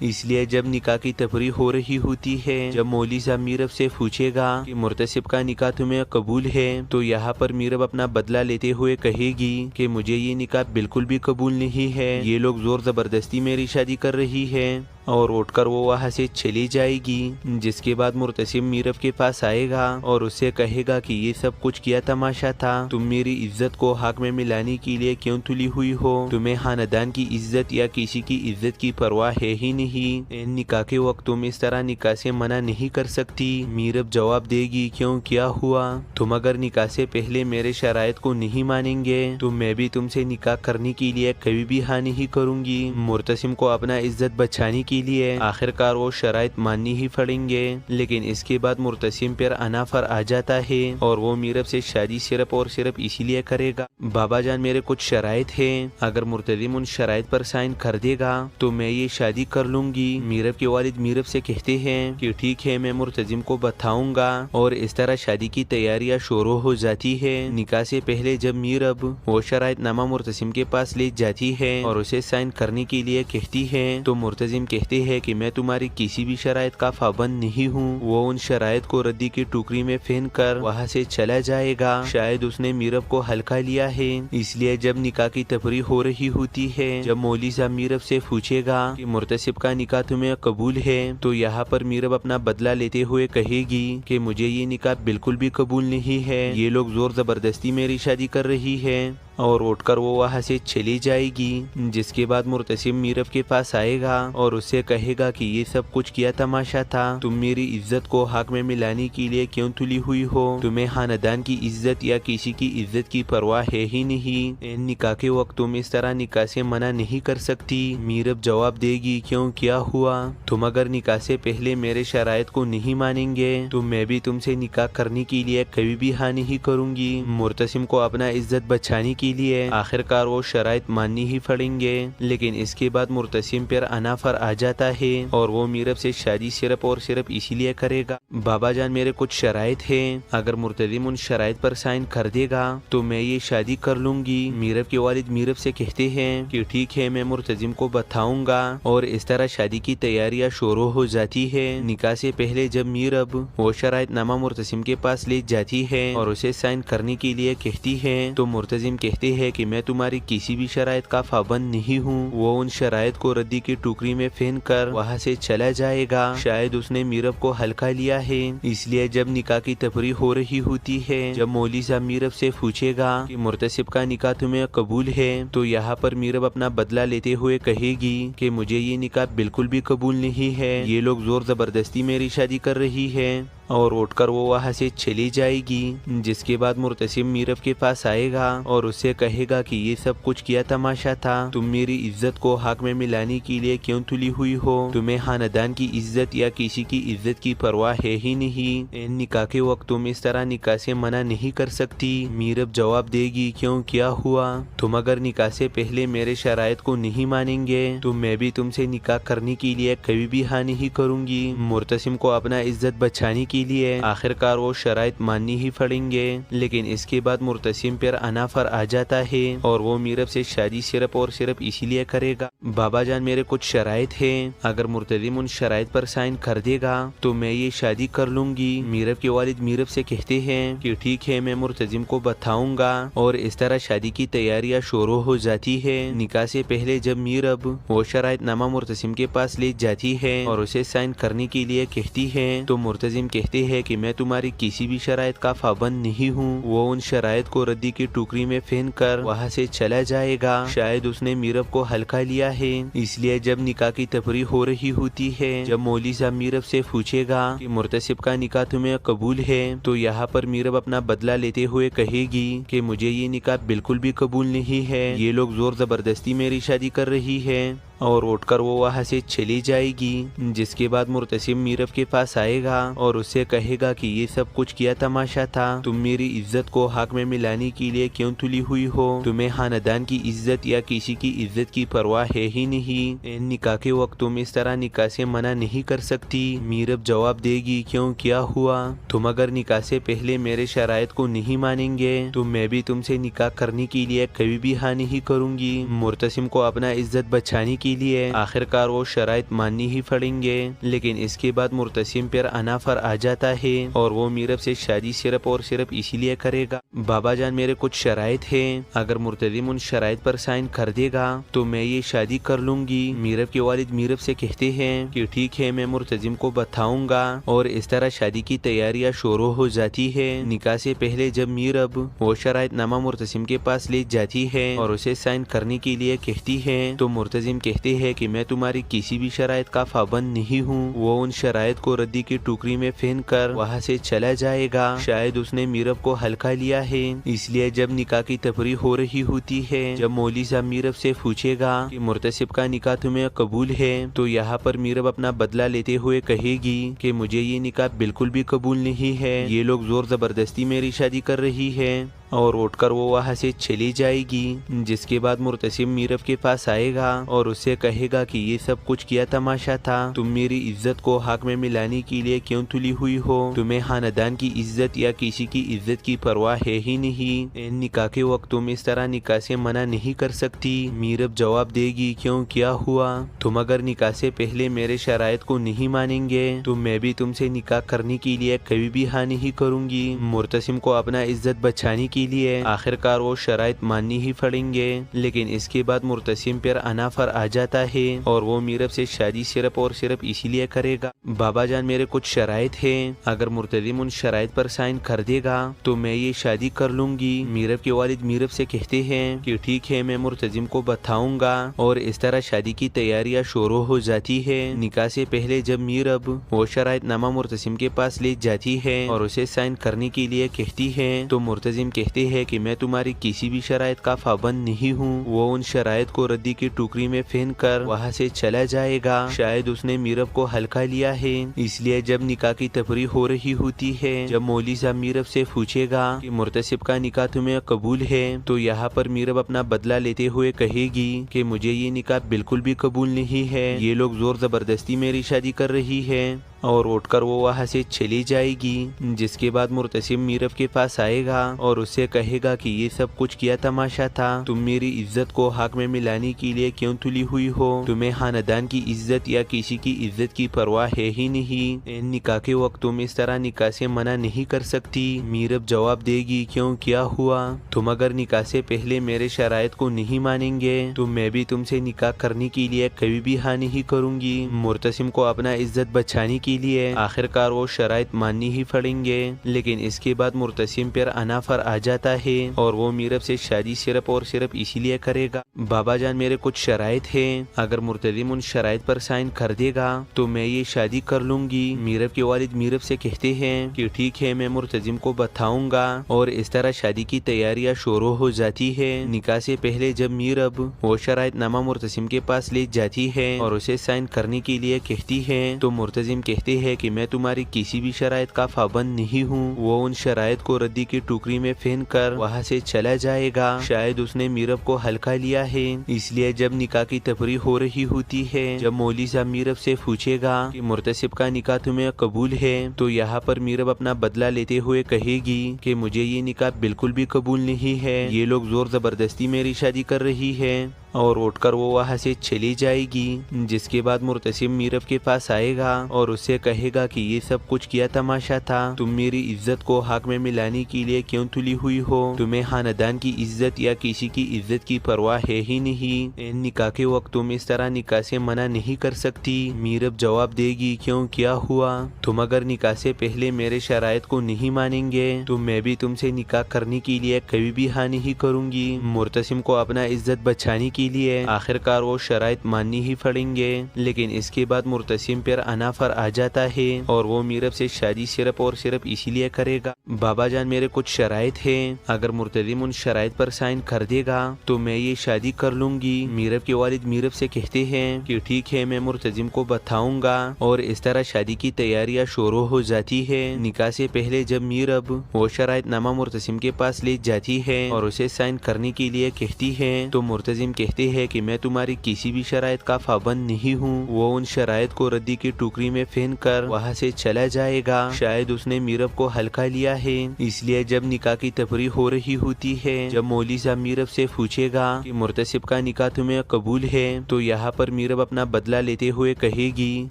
اس لیے جب نکاح کی تفریح ہو رہی ہوتی ہے، جب مولوی صاحب میرب سے پوچھے گا کہ مرتسب کا نکاح تمہیں قبول ہے، تو یہاں پر میرب اپنا بدلہ لیتے ہوئے کہے گی کہ مجھے یہ نکاح بالکل بھی قبول نہیں ہے، یہ لوگ زور زبردستی میری شادی کر رہی ہے، اور اٹھ کر وہ وہاں سے چلی جائے گی۔ جس کے بعد مرتسب میرب کے پاس آئے گا اور اس سے کہے گا کہ یہ سب کچھ کیا تماشا تھا، تم میری عزت کو حق میں ملانے کے لیے کیوں تلی ہوئی ہو، تمہیں خاندان کی عزت یا کسی کی عزت کی پرواہ ہے ہی نہیں، نکاح کے وقت تم اس طرح نکاح سے منع نہیں کر سکتی۔ میرب جواب دے گی کیوں، کیا ہوا، تم اگر نکاح سے پہلے میرے شرائط کو نہیں مانیں گے تو میں بھی تم سے نکاح کرنے کے لیے کبھی بھی ہاں نہیں کروں گی۔ مرتسم کو اپنا عزت بچانے کے لیے آخر کار وہ شرائط ماننی ہی پڑیں گے، لیکن اس کے بعد مرتسم پر انافر آ جاتا ہے اور وہ میرب سے شادی صرف اور صرف اسی لیے کرے گا۔ بابا جان میرے کچھ شرائط ہیں، اگر مرتسم ان شرائط پر سائن کر دے گا تو میں یہ شادی کر لوں گی۔ میرب کے والد میرب سے کہتے ہیں کہ ٹھیک ہے، میں مرتسم کو بتاؤں گا، اور اس طرح شادی کی تیاریاں شروع ہو جاتی ہے۔ نکاح سے پہلے جب میرب وہ شرائط نامہ مرتسم کے پاس لے جاتی ہے اور اسے سائن کرنے کے لیے کہتی ہے تو مرتسم کہتے ہے کہ میں تمہاری کسی بھی شرائط کا پابند نہیں ہوں، وہ ان شرائط کو ردی کی ٹوکری میں پھینک کر وہاں سے چلا جائے گا۔ شاید اس نے میرب کو ہلکا لیا ہے، اس لیے جب نکاح کی تفریح ہو رہی ہوتی ہے، جب مولوی صاحب میرب سے پوچھے گا کہ مرتسب کا نکاح تمہیں قبول ہے، تو یہاں پر میرب اپنا بدلہ لیتے ہوئے کہے گی کہ مجھے یہ نکاح بالکل بھی قبول نہیں ہے، یہ لوگ زور زبردستی میری شادی کر رہی ہے، اور اٹھ کر وہ وہاں سے چلی جائے گی۔ جس کے بعد مرتسم میرب کے پاس آئے گا اور اس سے کہے گا کہ یہ سب کچھ کیا تماشا تھا، تم میری عزت کو حق میں ملانے کے لیے کیوں تلی ہوئی ہو، تمہیں خاندان کی عزت یا کسی کی عزت کی پرواہ ہے ہی نہیں، نکاح کے وقت تم اس طرح نکاح سے منع نہیں کر سکتی۔ میرب جواب دے گی کیوں، کیا ہوا، تم اگر نکاح سے پہلے میرے شرائط کو نہیں مانیں گے تو میں بھی تم سے نکاح کرنے کے لیے کبھی بھی ہاں نہیں کروں گی۔ مرتسم کو اپنا عزت بچانے کے لیے آخر کار وہ شرائط ماننی ہی پڑیں گے، لیکن اس کے بعد مرتسم پر انافر آ جاتا ہے اور وہ میرب سے شادی صرف اور صرف اسی لیے کرے گا۔ بابا جان میرے کچھ شرائط ہیں، اگر مرتسم ان شرائط پر سائن کر دے گا تو میں یہ شادی کر لوں گی۔ میرب کے والد میرب سے کہتے ہیں کہ ٹھیک ہے، میں مرتسم کو بتاؤں گا، اور اس طرح شادی کی تیاریاں شروع ہو جاتی ہے۔ نکاح سے پہلے جب میرب وہ شرائط نامہ مرتسم کے پاس لے جاتی ہے اور اسے سائن کرنے کے لیے کہتی ہے تو مرتسم کہتے ہیں کہ میں تمہاری کسی بھی شرائط کا پابند نہیں ہوں، وہ ان شرائط کو ردی کی ٹوکری میں پھینک کر وہاں سے چلا جائے گا۔ شاید اس نے میرب کو ہلکا لیا ہے، اس لیے جب نکاح کی تفریح ہو رہی ہوتی ہے، جب مولوی صاحب میرب سے پوچھے گا کہ مرتسب کا نکاح تمہیں قبول ہے، تو یہاں پر میرب اپنا بدلہ لیتے ہوئے کہے گی کہ مجھے یہ نکاح بالکل بھی قبول نہیں ہے، یہ لوگ زور زبردستی میری شادی کر رہی ہے، اور اٹھ کر وہ وہاں سے چلی جائے گی۔ جس کے بعد مرتسم میرب کے پاس آئے گا اور اس سے کہے گا کہ یہ سب کچھ کیا تماشا تھا، تم میری عزت کو حق میں ملانے کے لیے کیوں تلی ہوئی ہو، تمہیں خاندان کی عزت یا کسی کی عزت کی پرواہ ہے ہی نہیں، نکاح کے وقت تم اس طرح نکاح سے منع نہیں کر سکتی۔ میرب جواب دے گی کیوں، کیا ہوا، تم اگر نکاح سے پہلے میرے شرائط کو نہیں مانیں گے تو میں بھی تم سے نکاح کرنے کے لیے کبھی بھی ہاں نہیں کروں گی۔ مرتسم کو اپنا عزت بچانے کے لیے آخر کار وہ شرائط ماننی ہی پڑیں گے، لیکن اس کے بعد مرتسم پر انافر آ جاتا ہے اور وہ میرب سے شادی صرف اور صرف اسی لیے کرے گا۔ بابا جان میرے کچھ شرائط ہیں، اگر مرتسم ان شرائط پر سائن کر دے گا تو میں یہ شادی کر لوں گی۔ میرب کے والد میرب سے کہتے ہیں کہ ٹھیک ہے، میں مرتسم کو بتاؤں گا، اور اس طرح شادی کی تیاریاں شروع ہو جاتی ہے۔ نکاح سے پہلے جب میرب وہ شرائط نامہ مرتسم کے پاس لے جاتی ہے اور اسے سائن کرنے کے لیے کہتی ہے تو مرتسم کہتے ہیں کہ میں تمہاری کسی بھی شرائط کا پابند نہیں ہوں، وہ ان شرائط کو ردی کی ٹوکری میں پھینک کر وہاں سے چلا جائے گا۔ شاید اس نے میرب کو ہلکا لیا ہے، اس لیے جب نکاح کی تفریح ہو رہی ہوتی ہے، جب مولوی صاحب میرب سے پوچھے گا کہ مرتسب کا نکاح تمہیں قبول ہے، تو یہاں پر میرب اپنا بدلہ لیتے ہوئے کہے گی کہ مجھے یہ نکاح بالکل بھی قبول نہیں ہے، یہ لوگ زور زبردستی میری شادی کر رہی ہے، اور اٹھ کر وہ وہاں سے چلی جائے گی، جس کے بعد مرتسم میرب کے پاس آئے گا اور اسے کہے گا کہ یہ سب کچھ کیا تماشا تھا، تم میری عزت کو حق میں ملانے کے لیے کیوں تلی ہوئی ہو، تمہیں خاندان کی عزت یا کسی کی عزت کی پرواہ ہے ہی نہیں، نکاح کے وقت تم اس طرح نکاح سے منع نہیں کر سکتی۔ میرب جواب دے گی کیوں، کیا ہوا، تم اگر نکاح سے پہلے میرے شرائط کو نہیں مانیں گے تو میں بھی تم سے نکاح کرنے کے لیے کبھی بھی ہاں نہیں کروں گی۔ مرتسم کو اپنا عزت بچانے کے لیے آخر کار وہ شرائط ماننی ہی پڑیں گے، لیکن اس کے بعد مرتسم پر انافر آ جاتا ہے اور وہ میرب سے شادی صرف اور صرف اسی لیے کرے گا۔ بابا جان میرے کچھ شرائط ہیں، اگر مرتسم ان شرائط پر سائن کر دے گا تو میں یہ شادی کر لوں گی۔ میرب کے والد میرب سے کہتے ہیں کہ ٹھیک ہے، میں مرتسم کو بتاؤں گا، اور اس طرح شادی کی تیاریاں شروع ہو جاتی ہے۔ نکاح سے پہلے جب میرب وہ شرائط نامہ مرتسم کے پاس لے جاتی ہے اور اسے سائن کرنے کے لیے کہتی ہے تو مرتسم کہتے ہیں کہ میں تمہاری کسی بھی شرائط کا پابند نہیں ہوں۔ وہ ان شرائط کو ردی کی ٹوکری میں پھینک کر وہاں سے چلا جائے گا۔ شاید اس نے میرب کو ہلکا لیا ہے، اس لیے جب نکاح کی تفریح ہو رہی ہوتی ہے، جب مولوی صاحب میرب سے پوچھے گا کہ مرتسب کا نکاح تمہیں قبول ہے، تو یہاں پر میرب اپنا بدلہ لیتے ہوئے کہے گی کہ مجھے یہ نکاح بالکل بھی قبول نہیں ہے، یہ لوگ زور زبردستی میری شادی کر رہی ہے، اور اٹھ کر وہ وہاں سے چلی جائے گی، جس کے بعد مرتسم میرب کے پاس آئے گا اور اسے کہے گا کہ یہ سب کچھ کیا تماشا تھا، تم میری عزت کو حق میں ملانے کے لیے کیوں تلی ہوئی ہو، تمہیں خاندان کی عزت یا کسی کی عزت کی پرواہ ہے ہی نہیں، نکاح کے وقت تم اس طرح نکاح سے منع نہیں کر سکتی۔ میرب جواب دے گی کیوں، کیا ہوا، تم اگر نکاح سے پہلے میرے شرائط کو نہیں مانیں گے تو میں بھی تم سے نکاح کرنے کے لیے کبھی بھی ہاں نہیں کروں گی۔ مرتسم کو اپنا عزت بچانے کے لیے آخر کار وہ شرائط ماننی ہی پڑیں گے، لیکن اس کے بعد مرتسم پر انافر آ جاتا ہے اور وہ میرب سے شادی صرف اور صرف اسی لیے کرے گا۔ بابا جان میرے کچھ شرائط ہیں، اگر مرتسم ان شرائط پر سائن کر دے گا تو میں یہ شادی کر لوں گی۔ میرب کے والد میرب سے کہتے ہیں کہ ٹھیک ہے، میں مرتسم کو بتاؤں گا، اور اس طرح شادی کی تیاریاں شروع ہو جاتی ہے۔ نکاح سے پہلے جب میرب وہ شرائط نامہ مرتسم کے پاس لے جاتی ہے اور اسے سائن کرنے کے لیے کہتی ہے تو مرتسم کہتے ہیں کہ میں تمہاری کسی بھی شرائط کا پابند نہیں ہوں۔ وہ ان شرائط کو ردی کی ٹوکری میں پھینک کر وہاں سے چلا جائے گا۔ شاید اس نے میرب کو ہلکا لیا ہے، اس لیے جب نکاح کی تفریح ہو رہی ہوتی ہے، جب مولوی صاحب میرب سے پوچھے گا کہ مرتسب کا نکاح تمہیں قبول ہے، تو یہاں پر میرب اپنا بدلہ لیتے ہوئے کہے گی کہ مجھے یہ نکاح بالکل بھی قبول نہیں ہے، یہ لوگ زور زبردستی میری شادی کر رہی ہے، اور اٹھ کر وہ وہاں سے چلی جائے گی، جس کے بعد مرتسم میرب کے پاس آئے گا اور اسے کہے گا کہ یہ سب کچھ کیا تماشا تھا، تم میری عزت کو حق میں ملانے کے لیے کیوں تلی ہوئی ہو، تمہیں خاندان کی عزت یا کسی کی عزت کی پرواہ ہے ہی نہیں، نکاح کے وقت تم اس طرح نکاح سے منع نہیں کر سکتی۔ میرب جواب دے گی کیوں، کیا ہوا، تم اگر نکاح سے پہلے میرے شرائط کو نہیں مانیں گے تو میں بھی تم سے نکاح کرنے کے لیے کبھی بھی ہاں نہیں کروں گی۔ مرتسم کو اپنا عزت بچانے کے لیے آخر کار وہ شرائط ماننی ہی پڑیں گے، لیکن اس کے بعد مرتسم پر انافر آ جاتا ہے اور وہ میرب سے شادی صرف اور صرف اسی لیے کرے گا۔ بابا جان میرے کچھ شرائط ہیں، اگر مرتسم ان شرائط پر سائن کر دے گا تو میں یہ شادی کر لوں گی۔ میرب کے والد میرب سے کہتے ہیں کہ ٹھیک ہے، میں مرتسم کو بتاؤں گا، اور اس طرح شادی کی تیاریاں شروع ہو جاتی ہے۔ نکاح سے پہلے جب میرب وہ شرائط نامہ مرتسم کے پاس لے جاتی ہے اور اسے سائن کرنے کے لیے کہتی ہے تو مرتسم کہتے ہیں کہ میں تمہاری کسی بھی شرائط کا پابند نہیں ہوں۔ وہ ان شرائط کو ردی کی ٹوکری میں پھینک کر وہاں سے چلا جائے گا۔ شاید اس نے میرب کو ہلکا لیا ہے، اس لیے جب نکاح کی تفریح ہو رہی ہوتی ہے، جب مولوی صاحب میرب سے پوچھے گا کہ مرتسب کا نکاح تمہیں قبول ہے، تو یہاں پر میرب اپنا بدلہ لیتے ہوئے کہے گی کہ مجھے یہ نکاح بالکل بھی قبول نہیں ہے، یہ لوگ زور زبردستی میری شادی کر رہی ہے، اور اٹھ کر وہ وہاں سے چلی جائے گی، جس کے بعد مرتسم میرب کے پاس آئے گا اور اسے کہے گا کہ یہ سب کچھ کیا تماشا تھا، تم میری عزت کو حق میں ملانے کے لیے کیوں تلی ہوئی ہو، تمہیں خاندان کی عزت یا کسی کی عزت کی پرواہ ہے ہی نہیں، نکاح کے وقت تم اس طرح نکاح سے منع نہیں کر سکتی۔ میرب جواب دے گی کیوں، کیا ہوا، تم اگر نکاح سے پہلے میرے شرائط کو نہیں مانیں گے تو میں بھی تم سے نکاح کرنے کے لیے کبھی بھی ہاں نہیں کروں گی۔ مرتسم کو اپنا عزت بچانے کی کے لیے آخرکار وہ شرائط ماننی ہی پڑیں گے، لیکن اس کے بعد مرتسم پر انافر آ جاتا ہے اور وہ میرب سے شادی صرف اور صرف اسی لیے کرے گا، بابا جان میرے کچھ شرائط ہیں، اگر مرتضیم ان شرائط پر سائن کر دے گا تو میں یہ شادی کر لوں گی۔ میرب کے والد میرب سے کہتے ہیں کہ ٹھیک ہے، میں مرتضیم کو بتاؤں گا، اور اس طرح شادی کی تیاریاں شروع ہو جاتی ہے۔ نکاح سے پہلے جب میرب وہ شرائط نامہ مرتضیم کے پاس لے جاتی ہے اور اسے سائن کرنے کے لیے کہتی ہے تو مرتضیم کہتے ہیں کہ میں تمہاری کسی بھی شرائط کا پابند نہیں ہوں۔ وہ ان شرائط کو ردی کی ٹوکری میں پھینک کر وہاں سے چلا جائے گا۔ شاید اس نے میرب کو ہلکا لیا ہے، اس لیے جب نکاح کی تفریح ہو رہی ہوتی ہے، جب مولوی صاحب میرب سے پوچھے گا کہ مرتسب کا نکاح تمہیں قبول ہے، تو یہاں پر میرب اپنا بدلہ لیتے ہوئے کہے گی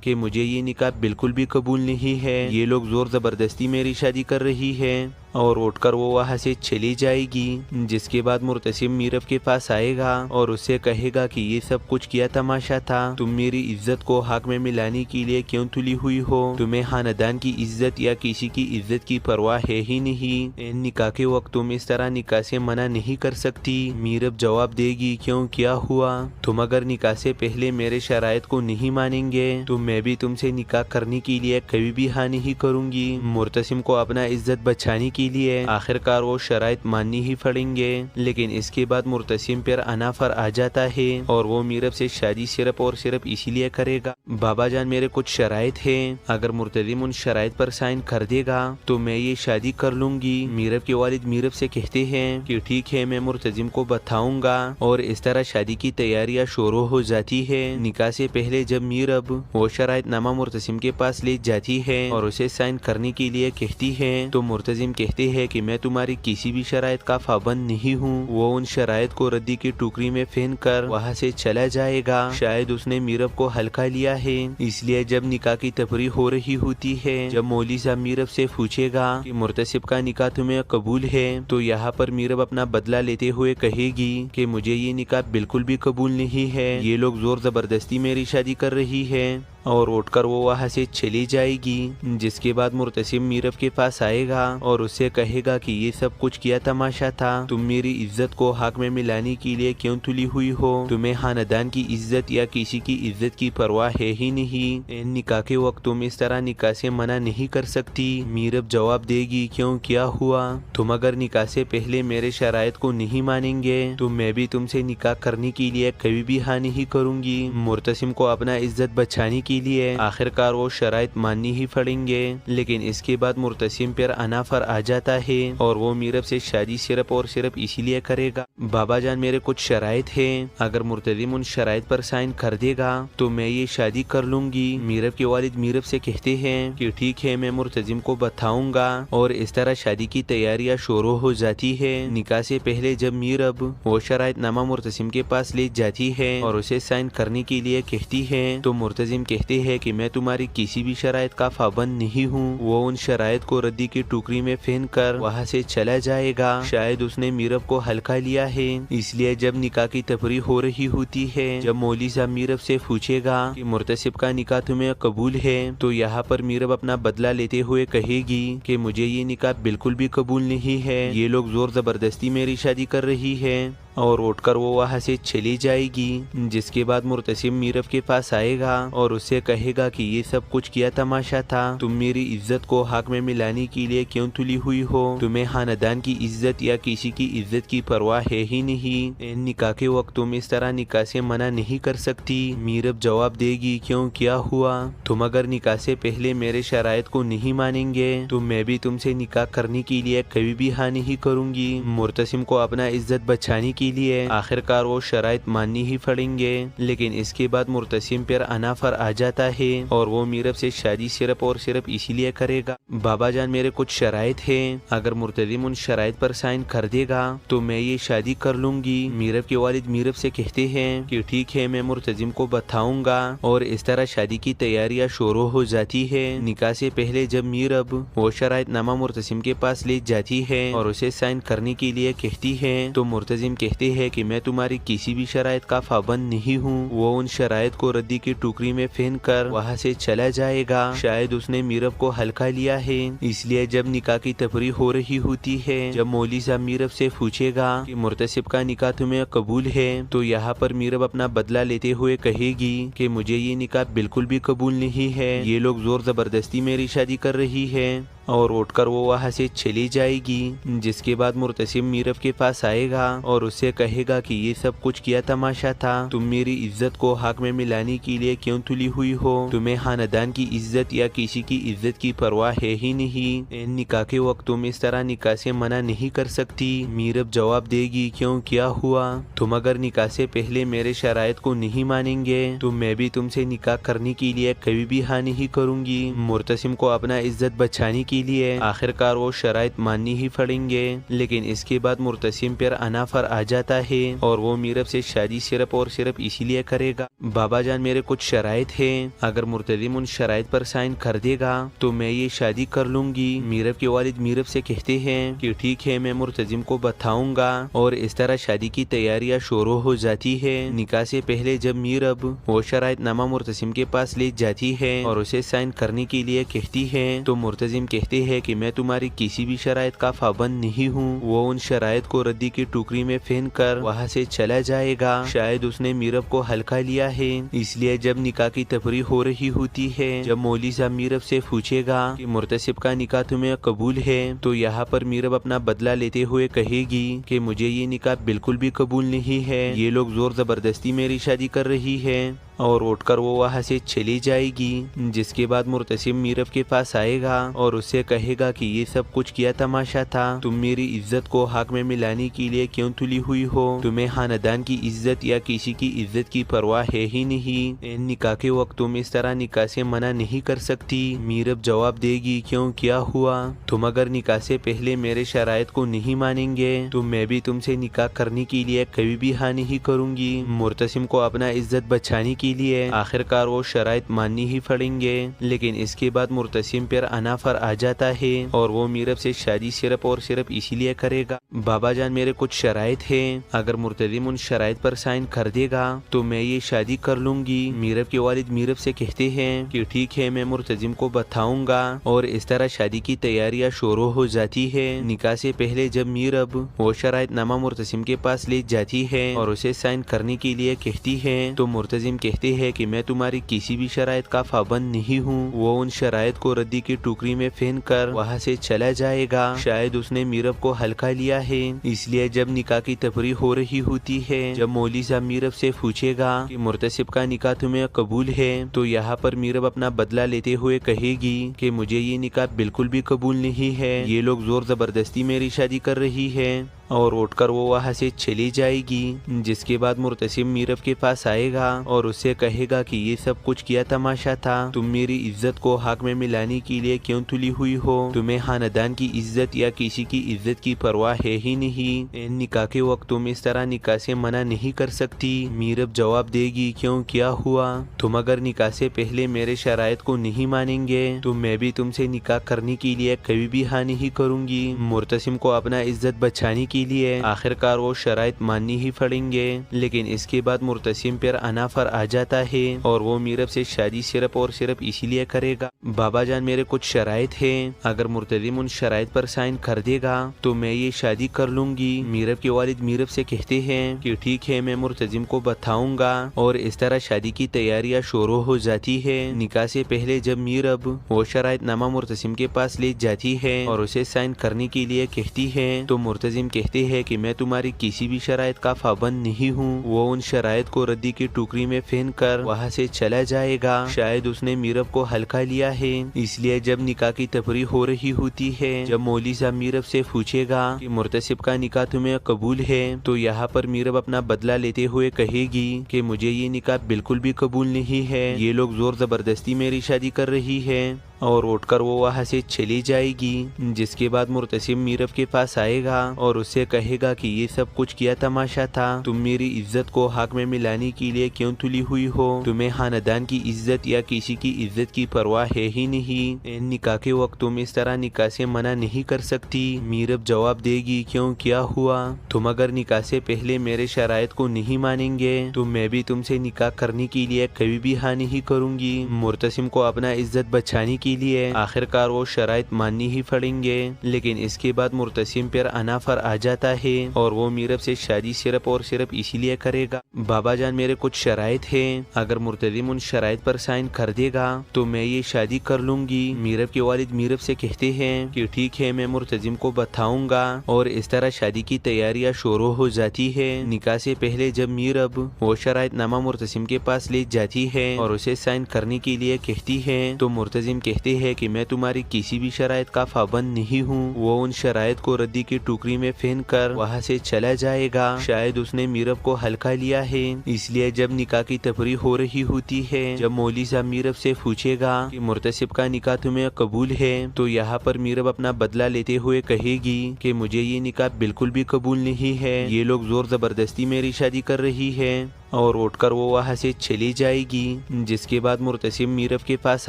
کہ مجھے یہ نکاح بالکل بھی قبول نہیں ہے، یہ لوگ زور زبردستی میری شادی کر رہی ہے، اور اٹھ کر وہ وہاں سے چلی جائے گی۔ جس کے بعد مرتسم میرب کے پاس آئے گا اور اس سے کہے گا کہ یہ سب کچھ کیا تماشا تھا، تم میری عزت کو حق میں ملانے کے لیے کیوں تلی ہوئی ہو، تمہیں خاندان کی عزت یا کسی کی عزت کی پرواہ ہے ہی نہیں، نکاح کے وقت تم اس طرح نکاح سے منع نہیں کر سکتی۔ میرب جواب دے گی کیوں، کیا ہوا، تم اگر نکاح سے پہلے میرے شرائط کو نہیں مانیں گے تو میں بھی تم سے نکاح کرنے کے لیے کبھی بھی ہاں نہیں کروں گی۔ مرتسم کو اپنا عزت بچانے کے لیے آخرکار وہ شرائط ماننی ہی پڑیں گے، لیکن اس کے بعد مرتسم پر انافر آ جاتا ہے اور وہ میرب سے شادی صرف اور صرف اسی لیے کرے گا۔ بابا جان میرے کچھ شرائط ہیں، اگر مرتضیم ان شرائط پر سائن کر دے گا تو میں یہ شادی کر لوں گی۔ میرب کے والد میرب سے کہتے ہیں کہ ٹھیک ہے، میں مرتضیم کو بتاؤں گا، اور اس طرح شادی کی تیاریاں شروع ہو جاتی ہے۔ نکاح سے پہلے جب میرب وہ شرائط نامہ مرتسم کے پاس لے جاتی ہے اور اسے سائن کرنے کے لیے کہتی ہے تو مرتضیم کہتے ہیں کہ میں تمہاری کسی بھی شرائط کا پابند نہیں ہوں۔ وہ ان شرائط کو ردی کی ٹوکری میں پھینک کر وہاں سے چلا جائے گا۔ شاید اس نے میرب کو ہلکا لیا ہے، اس لیے جب نکاح کی تفریح ہو رہی ہوتی ہے، جب مولوی صاحب میرب سے پوچھے گا کہ مرتسب کا نکاح تمہیں قبول ہے، تو یہاں پر میرب اپنا بدلہ لیتے ہوئے کہے گی کہ مجھے یہ نکاح بالکل بھی قبول نہیں ہے، یہ لوگ زور زبردستی میری شادی کر رہی ہے، اور اٹھ کر وہ وہاں سے چلی جائے گی۔ جس کے بعد مرتسم میرب کے پاس آئے گا اور اس سے کہے گا کہ یہ سب کچھ کیا تماشا تھا، تم میری عزت کو حق میں ملانے کے لیے کیوں تلی ہوئی ہو، تمہیں خاندان کی عزت یا کسی کی عزت کی پرواہ ہے ہی نہیں، نکاح کے وقت تم اس طرح نکاح سے منع نہیں کر سکتی۔ میرب جواب دے گی کیوں، کیا ہوا، تم اگر نکاح سے پہلے میرے شرائط کو نہیں مانیں گے تو میں بھی تم سے نکاح کرنے کے لیے کبھی بھی ہاں نہیں کروں گی۔ مرتسم کو اپنا عزت بچانے کے لیے آخرکار وہ شرائط ماننی ہی پڑیں گے، لیکن اس کے بعد مرتسم پر انافر آ جاتا ہے اور وہ میرب سے شادی صرف اور صرف اسی لیے کرے گا۔ بابا جان میرے کچھ شرائط ہیں، اگر مرتضیم ان شرائط پر سائن کر دے گا تو میں یہ شادی کر لوں گی۔ میرب کے والد میرب سے کہتے ہیں کہ ٹھیک ہے، میں مرتضیم کو بتاؤں گا، اور اس طرح شادی کی تیاریاں شروع ہو جاتی ہے۔ نکاح سے پہلے جب میرب وہ شرائط نامہ مرتسم کے پاس لے جاتی ہے اور اسے سائن کرنے کے لیے کہتی ہے تو مرتضیم کہتے ہیں کہ میں تمہاری کسی بھی شرائط کا پابند نہیں ہوں۔ وہ ان شرائط کو ردی کی ٹوکری میں پھینک کر وہاں سے چلا جائے گا۔ شاید اس نے میرب کو ہلکا لیا ہے، اس لیے جب نکاح کی تفریح ہو رہی ہوتی ہے، جب مولوی صاحب میرب سے پوچھے گا کہ مرتسب کا نکاح تمہیں قبول ہے، تو یہاں پر میرب اپنا بدلہ لیتے ہوئے کہے گی کہ مجھے یہ نکاح بالکل بھی قبول نہیں ہے، یہ لوگ زور زبردستی میری شادی کر رہی ہے، اور اٹھ کر وہ وہاں سے چلی جائے گی۔ جس کے بعد مرتسم میرب کے پاس آئے گا اور اس سے کہے گا کہ یہ سب کچھ کیا تماشا تھا، تم میری عزت کو حق میں ملانے کے لیے کیوں تلی ہوئی ہو، تمہیں خاندان کی عزت یا کسی کی عزت کی پرواہ ہے ہی نہیں، نکاح کے وقت تم اس طرح نکاح سے منع نہیں کر سکتی۔ میرب جواب دے گی کیوں، کیا ہوا، تم اگر نکاح سے پہلے میرے شرائط کو نہیں مانیں گے تو میں بھی تم سے نکاح کرنے کے لیے کبھی بھی ہاں نہیں کروں گی۔ مرتسم کو اپنا عزت بچانے کے لیے آخرکار وہ شرائط ماننی ہی پڑیں گے، لیکن اس کے بعد مرتسم پر انافر آ جاتا ہے اور وہ میرب سے شادی صرف اور صرف اسی لیے کرے گا۔ بابا جان میرے کچھ شرائط ہیں، اگر مرتضیم ان شرائط پر سائن کر دے گا تو میں یہ شادی کر لوں گی۔ میرب کے والد میرب سے کہتے ہیں کہ ٹھیک ہے، میں مرتضیم کو بتاؤں گا، اور اس طرح شادی کی تیاریاں شروع ہو جاتی ہے۔ نکاح سے پہلے جب میرب وہ شرائط نامہ مرتسم کے پاس لے جاتی ہے اور اسے سائن کرنے کے لیے کہتی ہے تو مرتضیم کہتے ہیں کہ میں تمہاری کسی بھی شرائط کا پابند نہیں ہوں۔ وہ ان شرائط کو ردی کی ٹوکری میں پھینک کر وہاں سے چلا جائے گا۔ شاید اس نے میرب کو ہلکا لیا لیا ہے، اس لیے جب نکاح کی تفریح ہو رہی ہوتی ہے، جب مولوی صاحب میرب سے پوچھے گا کہ مرتسب کا نکاح تمہیں قبول ہے، تو یہاں پر میرب اپنا بدلہ لیتے ہوئے کہے گی کہ مجھے یہ نکاح بالکل بھی قبول نہیں ہے، یہ لوگ زور زبردستی میری شادی کر رہی ہے، اور اٹھ کر وہ وہاں سے چلی جائے گی۔ جس کے بعد مرتسب میرب کے پاس آئے گا اور اس سے کہے گا کہ یہ سب کچھ کیا تماشا تھا، تم میری عزت کو حق میں ملانے کے لیے کیوں تلی ہوئی ہو، تمہیں خاندان کی عزت یا کسی کی عزت کی پرواہ ہے ہی نہیں، نکاح کے وقت تم اس طرح نکاح سے منع نہیں کر سکتی۔ میرب جواب دے گی کیوں، کیا ہوا، تم اگر نکاح سے پہلے میرے شرائط کو نہیں مانیں گے تو میں بھی تم سے نکاح کرنے کے لیے کبھی بھی ہاں نہیں کروں گی۔ مرتسم کو اپنا عزت بچانے کے لیے آخر کار وہ شرائط ماننی ہی پڑیں گے، لیکن اس کے بعد مرتسم پر انافر آ جاتا ہے اور وہ میرب سے شادی صرف اور صرف اسی لیے کرے گا، بابا جان میرے کچھ شرائط ہیں، اگر مرتسم ان شرائط پر سائن کر دے گا تو میں یہ شادی کر لوں گی۔ میرب کے والد میرب سے کہتے ہیں کہ ٹھیک ہے، میں مرتسم کو بتاؤں گا، اور اس طرح شادی کی تیاریاں شروع ہو جاتی ہے۔ نکاح سے پہلے جب میرب وہ شرائط نامہ مرتسم کے پاس لے جاتی ہے اور اسے سائن کرنے کے لیے کہتی ہے تو مرتسم کہتے ہیں کہ میں تمہاری کسی بھی شرائط کا پابند نہیں ہوں، وہ ان شرائط کو ردی کی ٹوکری میں پھینک کر وہاں سے چلا جائے گا، شاید اس نے میرب کو ہلکا لیا ہے، اس لیے جب نکاح کی تفریح ہو رہی ہوتی ہے، جب مولوی صاحب میرب سے پوچھے گا کہ مرتسب کا نکاح تمہیں قبول ہے، تو یہاں پر میرب اپنا بدلہ لیتے ہوئے کہے گی کہ مجھے یہ نکاح بالکل بھی قبول نہیں ہے، یہ لوگ زور زبردستی میری شادی کر رہی ہے، اور اٹھ کر وہ وہاں سے چلی جائے گی۔ جس کے بعد مرتسم میرب کے پاس آئے گا اور اس سے کہے گا کہ یہ سب کچھ کیا تماشا تھا، تم میری عزت کو حق میں ملانے کے لیے کیوں تلی ہوئی ہو، تمہیں خاندان کی عزت یا کسی کی عزت کی پرواہ ہے ہی نہیں، نکاح کے وقت تم اس طرح نکاح سے منع نہیں کر سکتی۔ میرب جواب دے گی کیوں، کیا ہوا، تم اگر نکاح سے پہلے میرے شرائط کو نہیں مانیں گے تو میں بھی تم سے نکاح کرنے کے لیے کبھی بھی ہاں نہیں کروں گی۔ مرتسم کو اپنا عزت بچانے کے لیے آخر کار وہ شرائط ماننی ہی پڑیں گے، لیکن اس کے بعد مرتسم پر انافر آ جاتا ہے اور وہ میرب سے شادی صرف اور صرف اسی لیے کرے گا، بابا جان میرے کچھ شرائط ہیں، اگر مرتسم ان شرائط پر سائن کر دے گا تو میں یہ شادی کر لوں گی۔ میرب کے والد میرب سے کہتے ہیں کہ ٹھیک ہے، میں مرتسم کو بتاؤں گا، اور اس طرح شادی کی تیاریاں شروع ہو جاتی ہے۔ نکاح سے پہلے جب میرب وہ شرائط نامہ مرتسم کے پاس لے جاتی ہے اور اسے سائن کرنے کے لیے کہتی ہے تو مرتسم کہتے ہیں کہ میں تمہاری کسی بھی شرائط کا پابند نہیں ہوں، وہ ان شرائط کو ردی کی ٹوکری میں پھینک کر وہاں سے چلا جائے گا، شاید اس نے میرب کو ہلکا لیا ہے، اس لیے جب نکاح کی تفریح ہو رہی ہوتی ہے، جب مولوی صاحب میرب سے پوچھے گا کہ مرتسب کا نکاح تمہیں قبول ہے، تو یہاں پر میرب اپنا بدلہ لیتے ہوئے کہے گی کہ مجھے یہ نکاح بالکل بھی قبول نہیں ہے، یہ لوگ زور زبردستی میری شادی کر رہی ہے، اور اٹھ کر وہ وہاں سے چلی جائے گی۔ جس کے بعد مرتسم میرب کے پاس آئے گا اور اس سے کہے گا کہ یہ سب کچھ کیا تماشا تھا، تم میری عزت کو حق میں ملانے کے لیے کیوں تلی ہوئی ہو، تمہیں خاندان کی عزت یا کسی کی عزت کی پرواہ ہے ہی نہیں، نکاح کے وقت تم اس طرح نکاح سے منع نہیں کر سکتی۔ میرب جواب دے گی کیوں، کیا ہوا، تم اگر نکاح سے پہلے میرے شرائط کو نہیں مانیں گے تو میں بھی تم سے نکاح کرنے کے لیے کبھی بھی ہاں نہیں کروں گی۔ مرتسم کو اپنا عزت بچانے کے لیے آخر کار وہ شرائط ماننی ہی پڑیں گے، لیکن اس کے بعد مرتسم پر انافر آ جاتا ہے اور وہ میرب سے شادی صرف اور صرف اسی لیے کرے گا، بابا جان میرے کچھ شرائط ہیں، اگر مرتسم ان شرائط پر سائن کر دے گا تو میں یہ شادی کر لوں گی۔ میرب کے والد میرب سے کہتے ہیں کہ ٹھیک ہے، میں مرتسم کو بتاؤں گا، اور اس طرح شادی کی تیاریاں شروع ہو جاتی ہے۔ نکاح سے پہلے جب میرب وہ شرائط نامہ مرتسم کے پاس لے جاتی ہے اور اسے سائن کرنے کے لیے کہتی ہے تو مرتسم کہتے ہیں کہ میں تمہاری کسی بھی شرائط کا پابند نہیں ہوں، وہ ان شرائط کو ردی کی ٹوکری میں پھینک کر وہاں سے چلا جائے گا، شاید اس نے میرب کو ہلکا لیا ہے، اس لیے جب نکاح کی تفریح ہو رہی ہوتی ہے، جب مولوی صاحب میرب سے پوچھے گا کہ مرتسب کا نکاح تمہیں قبول ہے، تو یہاں پر میرب اپنا بدلہ لیتے ہوئے کہے گی کہ مجھے یہ نکاح بالکل بھی قبول نہیں ہے، یہ لوگ زور زبردستی میری شادی کر رہی ہے، اور اٹھ کر وہ وہاں سے چلی جائے گی۔ جس کے بعد مرتسم میرب کے پاس آئے گا اور اس سے کہے گا کہ یہ سب کچھ کیا تماشا تھا، تم میری عزت کو حق میں ملانے کے لیے کیوں تلی ہوئی ہو، تمہیں خاندان کی عزت یا کسی کی عزت کی پرواہ ہے ہی نہیں، نکاح کے وقت تم اس طرح نکاح سے منع نہیں کر سکتی۔ میرب جواب دے گی کیوں، کیا ہوا، تم اگر نکاح سے پہلے میرے شرائط کو نہیں مانیں گے تو میں بھی تم سے نکاح کرنے کے لیے کبھی بھی ہاں نہیں کروں گی۔ مرتسم کو اپنا عزت بچانے کے کے لیے آخر کار وہ شرائط ماننی ہی پڑیں گے، لیکن اس کے بعد مرتسم پر انافر آ جاتا ہے اور وہ میرب سے شادی صرف اور صرف اسی لیے کرے گا، بابا جان میرے کچھ شرائط ہیں، اگر مرتضیم ان شرائط پر سائن کر دے گا تو میں یہ شادی کر لوں گی۔ میرب کے والد میرب سے کہتے ہیں کہ ٹھیک ہے، میں مرتضیم کو بتاؤں گا، اور اس طرح شادی کی تیاریاں شروع ہو جاتی ہے۔ نکاح سے پہلے جب میرب وہ شرائط نامہ مرتضیم کے پاس لے جاتی ہے اور اسے سائن کرنے کے لیے کہتی ہے تو مرتضیم کہتے ہیں کہ میں تمہاری کسی بھی شرائط کا پابند نہیں ہوں۔ وہ ان شرائط کو ردی کی ٹوکری میں پھینک کر وہاں سے چلا جائے گا۔ شاید اس نے میرب کو ہلکا لیا ہے، اس لیے جب نکاح کی تفریح ہو رہی ہوتی ہے، جب مولوی صاحب میرب سے پوچھے گا کہ مرتسب کا نکاح تمہیں قبول ہے، تو یہاں پر میرب اپنا بدلہ لیتے ہوئے کہے گی کہ مجھے یہ نکاح بالکل بھی قبول نہیں ہے، یہ لوگ زور زبردستی میری شادی کر رہی ہے، اور اٹھ کر وہ وہاں سے چلی جائے گی۔ جس کے بعد مرتسم میرب کے پاس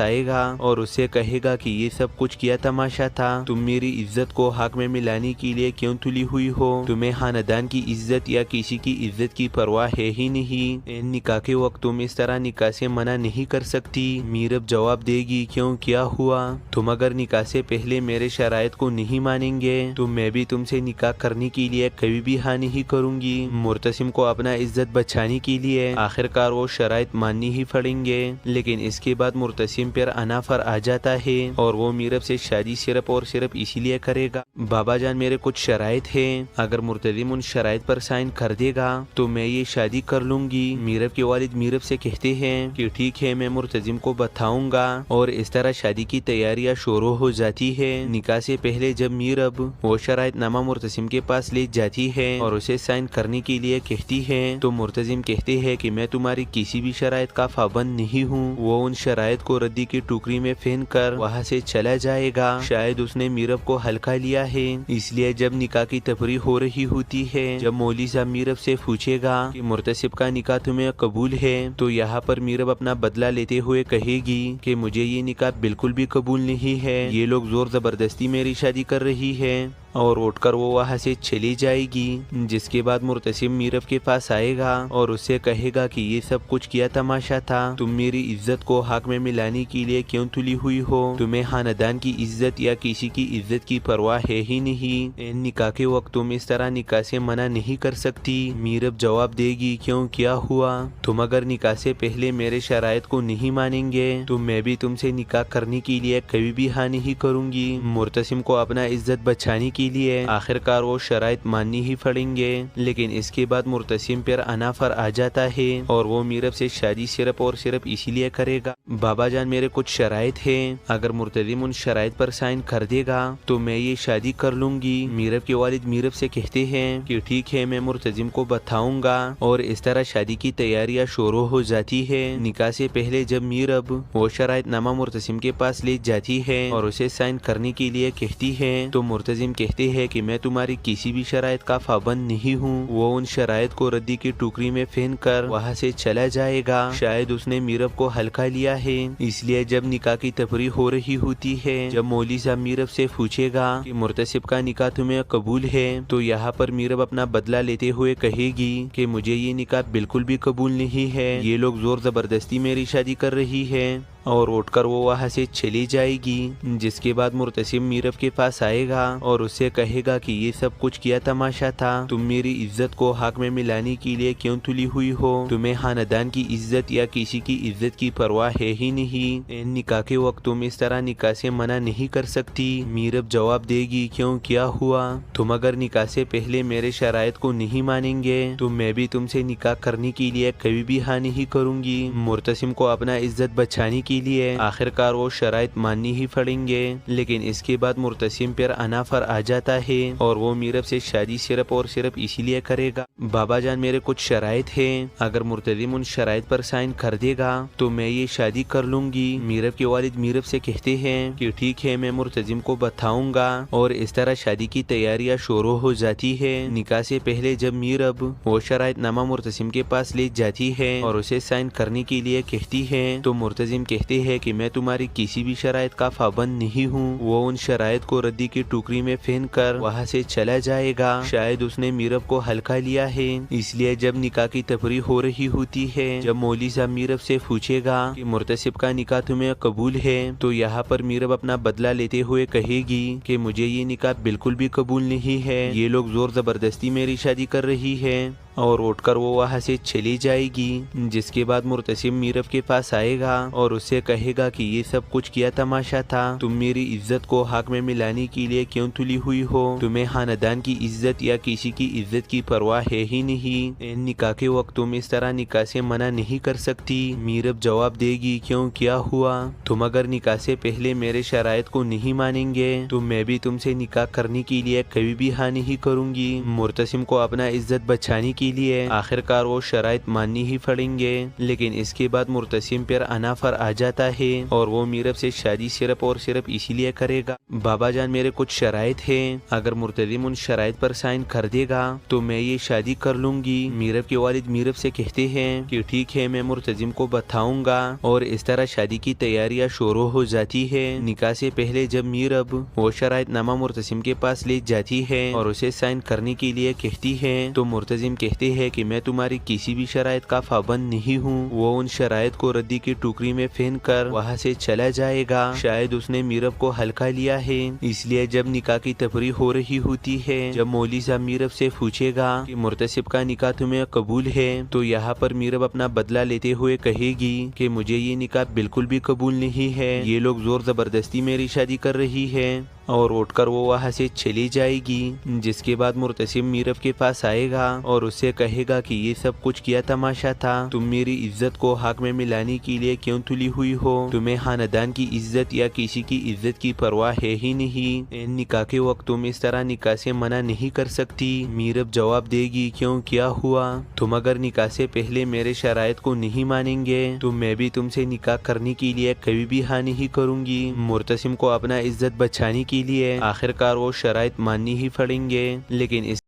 آئے گا اور اس سے کہے گا کہ یہ سب کچھ کیا تماشا تھا، تم میری عزت کو حق میں ملانے کے لیے کیوں تلی ہوئی ہو، تمہیں خاندان کی عزت یا کسی کی عزت کی پرواہ ہے ہی نہیں، نکاح کے وقت تم اس طرح نکاح سے منع نہیں کر سکتی۔ میرب جواب دے گی کیوں، کیا ہوا، تم اگر نکاح سے پہلے میرے شرائط کو نہیں مانیں گے تو میں بھی تم سے نکاح کرنے کے لیے کبھی بھی ہاں نہیں کروں گی۔ مرتسم کو اپنا عزت بچانے کے لیے آخر کار وہ شرائط ماننی ہی پڑیں گے، لیکن اس کے بعد مرتسم پر انافر آ جاتا ہے اور وہ میرب سے شادی صرف اور صرف اسی لیے کرے گا۔ بابا جان میرے کچھ شرائط ہیں، اگر مرتضیم ان شرائط پر سائن کر دے گا تو میں یہ شادی کر لوں گی۔ میرب کے والد میرب سے کہتے ہیں کہ ٹھیک ہے، میں مرتضیم کو بتاؤں گا، اور اس طرح شادی کی تیاریاں شروع ہو جاتی ہے۔ نکاح سے پہلے جب میرب وہ شرائط نامہ مرتسم کے پاس لے جاتی ہے اور اسے سائن کرنے کے لیے کہتی ہے تو مرتضیم کہتے ہیں کہ میں تمہاری کسی بھی شرائط کا پابند نہیں ہوں۔ وہ ان شرائط کو ردی کی ٹوکری میں پھینک کر وہاں سے چلا جائے گا۔ شاید اس نے میرب کو ہلکا لیا ہے، اس لیے جب نکاح کی تفریح ہو رہی ہوتی ہے، جب مولوی صاحب میرب سے پوچھے گا کہ مرتسب کا نکاح تمہیں قبول ہے، تو یہاں پر میرب اپنا بدلہ لیتے ہوئے کہے گی کہ مجھے یہ نکاح بالکل بھی قبول نہیں ہے، یہ لوگ زور زبردستی میری شادی کر رہی ہے، اور اٹھ کر وہ وہاں سے چلی جائے گی۔ جس کے بعد مرتسم میرب کے پاس آئے گا اور اس سے کہے گا کہ یہ سب کچھ کیا تماشا تھا، تم میری عزت کو حق میں ملانے کے لیے کیوں تلی ہوئی ہو، تمہیں خاندان کی عزت یا کسی کی عزت کی پرواہ ہے ہی نہیں، نکاح کے وقت تم اس طرح نکاح سے منع نہیں کر سکتی۔ میرب جواب دے گی کیوں، کیا ہوا، تم اگر نکاح سے پہلے میرے شرائط کو نہیں مانیں گے تو میں بھی تم سے نکاح کرنے کے لیے کبھی بھی ہاں نہیں کروں گی۔ مرتسم کو اپنا عزت بچانے کے لیے آخر کار وہ شرائط ماننی ہی پڑیں گے، لیکن اس کے بعد مرتسم پر انافر آ جاتا ہے اور وہ میرب سے شادی صرف اور صرف اسی لیے کرے گا۔ بابا جان میرے کچھ شرائط ہیں، اگر مرتضیم ان شرائط پر سائن کر دے گا تو میں یہ شادی کر لوں گی۔ میرب کے والد میرب سے کہتے ہیں کہ ٹھیک ہے، میں مرتضیم کو بتاؤں گا، اور اس طرح شادی کی تیاریاں شروع ہو جاتی ہے۔ نکاح سے پہلے جب میرب وہ شرائط نامہ مرتسم کے پاس لے جاتی ہے اور اسے سائن کرنے کے لیے کہتی ہے تو مرتضیم کہتے ہیں کہ میں تمہاری کسی بھی شرائط کا پابند نہیں ہوں۔ وہ ان شرائط کو ردی کی ٹوکری میں پھینک کر وہاں سے چلا جائے گا۔ شاید اس نے میرب کو ہلکا لیا ہے، اس لیے جب نکاح کی تفریح ہو رہی ہوتی ہے، جب مولوی صاحب میرب سے پوچھے گا کہ مرتسب کا نکاح تمہیں قبول ہے، تو یہاں پر میرب اپنا بدلہ لیتے ہوئے کہے گی کہ مجھے یہ نکاح بالکل بھی قبول نہیں ہے، یہ لوگ زور زبردستی میری شادی کر رہی ہے، اور اٹھ کر وہ وہاں سے چلی جائے گی۔ جس کے بعد مرتسم میرب کے پاس آئے گا اور اس سے کہے گا کہ یہ سب کچھ کیا تماشا تھا، تم میری عزت کو حق میں ملانے کے لیے کیوں تلی ہوئی ہو، تمہیں خاندان کی عزت یا کسی کی عزت کی پرواہ ہے ہی نہیں، نکاح کے وقت تم اس طرح نکاح سے منع نہیں کر سکتی۔ میرب جواب دے گی کیوں، کیا ہوا، تم اگر نکاح سے پہلے میرے شرائط کو نہیں مانیں گے تو میں بھی تم سے نکاح کرنے کے لیے کبھی بھی ہاں نہیں کروں گی۔ مرتسم کو اپنا عزت بچانے کے لیے آخر کار وہ شرائط ماننی ہی پڑیں گے، لیکن اس کے بعد مرتسم پر انافر آ جاتا ہے اور وہ میرب سے شادی صرف اور صرف اسی لیے کرے گا۔ بابا جان میرے کچھ شرائط ہیں، اگر مرتضیم ان شرائط پر سائن کر دے گا تو میں یہ شادی کر لوں گی۔ میرب کے والد میرب سے کہتے ہیں کہ ٹھیک ہے، میں مرتضیم کو بتاؤں گا، اور اس طرح شادی کی تیاریاں شروع ہو جاتی ہے۔ نکاح سے پہلے جب میرب وہ شرائط نامہ مرتسم کے پاس لے جاتی ہے اور اسے سائن کرنے کے لیے کہتی ہے تو مرتضیم کہتے کہتے ہیں کہ میں تمہاری کسی بھی شرائط کا پابند نہیں ہوں، وہ ان شرائط کو ردی کی ٹوکری میں پھینک کر وہاں سے چلا جائے گا۔ شاید اس نے میرب کو ہلکا لیا ہے، اس لیے جب نکاح کی تفریح ہو رہی ہوتی ہے، جب مولوی صاحب میرب سے پوچھے گا کہ مرتسب کا نکاح تمہیں قبول ہے، تو یہاں پر میرب اپنا بدلہ لیتے ہوئے کہے گی کہ مجھے یہ نکاح بالکل بھی قبول نہیں ہے، یہ لوگ زور زبردستی میری شادی کر رہی ہے، اور اٹھ کر وہ وہاں سے چلی جائے گی۔ جس کے بعد مرتسب میرب کے پاس آئے گا اور اس سے کہے گا کہ یہ سب کچھ کیا تماشا تھا، تم میری عزت کو حق میں ملانے کے لیے کیوں تلی ہوئی ہو، تمہیں خاندان کی عزت یا کسی کی عزت کی پرواہ ہے ہی نہیں، نکاح کے وقت تم اس طرح نکاح سے منع نہیں کر سکتی۔ میرب جواب دے گی کیوں، کیا ہوا، تم اگر نکاح سے پہلے میرے شرائط کو نہیں مانیں گے تو میں بھی تم سے نکاح کرنے کے لیے کبھی بھی ہاں نہیں کروں گی۔ مرتسم کو اپنا عزت بچانے کے لیے آخر کار وہ شرائط ماننی ہی پڑیں گے، لیکن اس کے بعد مرتسم پر انافر آ جاتا ہے اور وہ میرب سے شادی صرف اور صرف اسی لیے کرے گا، بابا جان میرے کچھ شرائط ہیں، اگر مرتسم ان شرائط پر سائن کر دے گا تو میں یہ شادی کر لوں گی۔ میرب کے والد میرب سے کہتے ہیں کہ ٹھیک ہے، میں مرتسم کو بتاؤں گا، اور اس طرح شادی کی تیاریاں شروع ہو جاتی ہے۔ نکاح سے پہلے جب میرب وہ شرائط نامہ مرتسم کے پاس لے جاتی ہے اور اسے سائن کرنے کے لیے کہتی ہے تو مرتسم کہتے ہیں کہ میں تمہاری کسی بھی شرائط کا پابند نہیں ہوں، وہ ان شرائط کو ردی کی ٹوکری میں پھینک کر وہاں سے چلا جائے گا۔ شاید اس نے میرب کو ہلکا لیا ہے، اس لیے جب نکاح کی تفریح ہو رہی ہوتی ہے، جب مولوی صاحب میرب سے پوچھے گا کہ مرتسب کا نکاح تمہیں قبول ہے، تو یہاں پر میرب اپنا بدلہ لیتے ہوئے کہے گی کہ مجھے یہ نکاح بالکل بھی قبول نہیں ہے، یہ لوگ زور زبردستی میری شادی کر رہی ہے، اور اٹھ کر وہ وہاں سے چلی جائے گی۔ جس کے بعد مرتسم میرب کے پاس آئے گا اور اس سے کہے گا کہ یہ سب کچھ کیا تماشا تھا، تم میری عزت کو حق میں ملانے کے لیے کیوں تلی ہوئی ہو، تمہیں خاندان کی عزت یا کسی کی عزت کی پرواہ ہے ہی نہیں، نکاح کے وقت تم اس طرح نکاح سے منع نہیں کر سکتی۔ میرب جواب دے گی کیوں، کیا ہوا، تم اگر نکاح سے پہلے میرے شرائط کو نہیں مانیں گے تو میں بھی تم سے نکاح کرنے کے لیے کبھی بھی ہاں نہیں کروں گی۔ مرتسم کو اپنا عزت بچانے کے لیے آخر کار وہ شرائط ماننی ہی پڑیں گے، لیکن اس